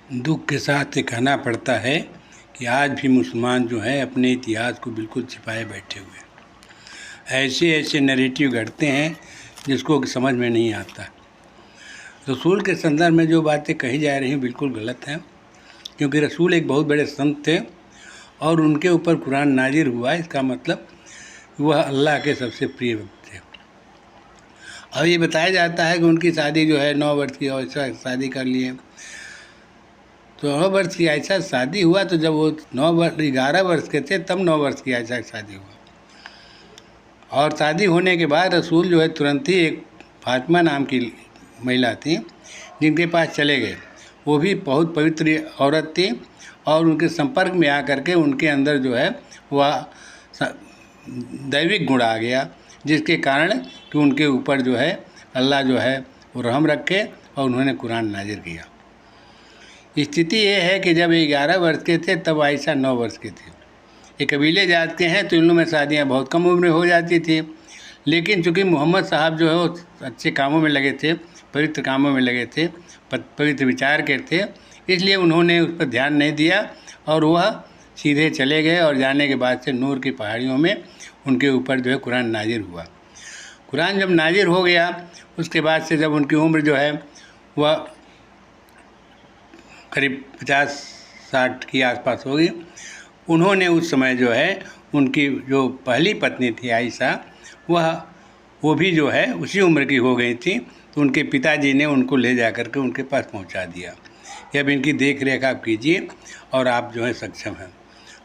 दुख के साथ ये कहना पड़ता है कि आज भी मुसलमान जो हैं अपने इतिहास को बिल्कुल छिपाए बैठे हुए हैं। ऐसे ऐसे नैरेटिव घड़ते हैं जिसको समझ में नहीं आता। रसूल के संदर्भ में जो बातें कही जा रही हैं बिल्कुल गलत हैं, क्योंकि रसूल एक बहुत बड़े संत थे और उनके ऊपर कुरान नाजिल हुआ। इसका मतलब वह अल्लाह के सबसे प्रिय भक्त थे। और ये बताया जाता है कि उनकी शादी जो है 9 वर्ष की ऐसा शादी कर लिए। तो 9 वर्ष की ऐसा शादी हुआ, तो जब वो 11 वर्ष के थे तब 9 वर्ष की ऐसा शादी हुआ। और शादी होने के बाद रसूल जो है तुरंत ही एक फातिमा नाम की महिला थी जिनके पास चले गए। वो भी बहुत पवित्र औरत थी और उनके संपर्क में आकर के उनके अंदर जो है वह दैविक गुण आ गया, जिसके कारण कि उनके ऊपर जो है अल्लाह जो है वो रहम रखे और उन्होंने कुरान नाजिल किया। स्थिति ये है कि जब ये 11 वर्ष के थे तब आयशा 9 वर्ष के थे। ये कबीले जात के हैं तो इन लोगों में शादियाँ बहुत कम उम्र में हो जाती थी, लेकिन चूँकि मोहम्मद साहब जो है वो अच्छे कामों में लगे थे, पवित्र कामों में लगे थे, पवित्र विचार के थे, इसलिए उन्होंने उस पर ध्यान नहीं दिया और वह सीधे चले गए। और जाने के बाद से नूर की पहाड़ियों में उनके ऊपर जो है कुरान नाजिल हुआ। कुरान जब नाजिल हो गया उसके बाद से जब उनकी उम्र जो है वह करीब 50-60 के आसपास होगी, उन्होंने उस समय जो है उनकी जो पहली पत्नी थी आयशा, वो भी जो है उसी उम्र की हो गई थी। तो उनके पिताजी ने उनको ले जा कर के उनके पास पहुंचा दिया कि अब इनकी देख रेख आप कीजिए और आप जो है सक्षम हैं।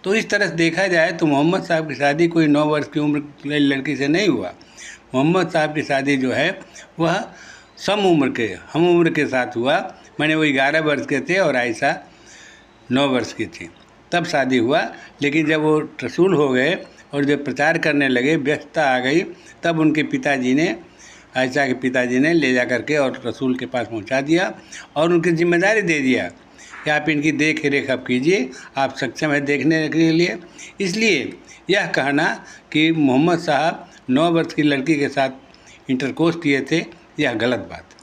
तो इस तरह से देखा जाए तो मोहम्मद साहब की शादी कोई 9 वर्ष की उम्र की लड़की से नहीं हुआ। मोहम्मद साहब की शादी जो है वह सम उम्र के, हम उम्र के साथ हुआ। मैंने वो 11 वर्ष के थे और आयशा 9 वर्ष की थी, तब शादी हुआ। लेकिन जब वो रसूल हो गए और जब प्रचार करने लगे, व्यस्तता आ गई, तब उनके पिताजी ने, आयशा के पिताजी ने ले जा करके और रसूल के पास पहुंचा दिया और उनकी जिम्मेदारी दे दिया कि आप इनकी देख रेख आप कीजिए, आप सक्षम है देखने के लिए। इसलिए यह कहना कि मोहम्मद साहब 9 वर्ष की लड़की के साथ इंटरकोर्स किए थे, यह गलत बात है।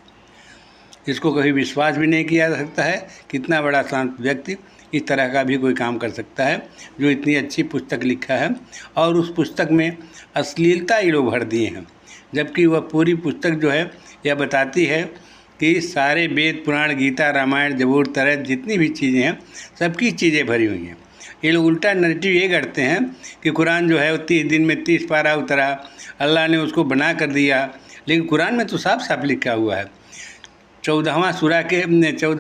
इसको कभी विश्वास भी नहीं किया जा सकता है। कितना बड़ा शांत व्यक्ति इस तरह का भी कोई काम कर सकता है जो इतनी अच्छी पुस्तक लिखा है और उस पुस्तक में अश्लीलता ही लोग भर दिए हैं, जबकि वह पूरी पुस्तक जो है यह बताती है कि सारे वेद, पुराण, गीता, रामायण, जबूर, तौरात जितनी भी चीज़ें हैं सबकी चीज़ें भरी हुई हैं। ये लोग उल्टा नैरेटिव ये करते हैं कि कुरान जो है 30 दिन में 30 पारा उतरा, अल्लाह ने उसको बना कर दिया। लेकिन कुरान में तो साफ साफ लिखा हुआ है 14वां सूरा के 14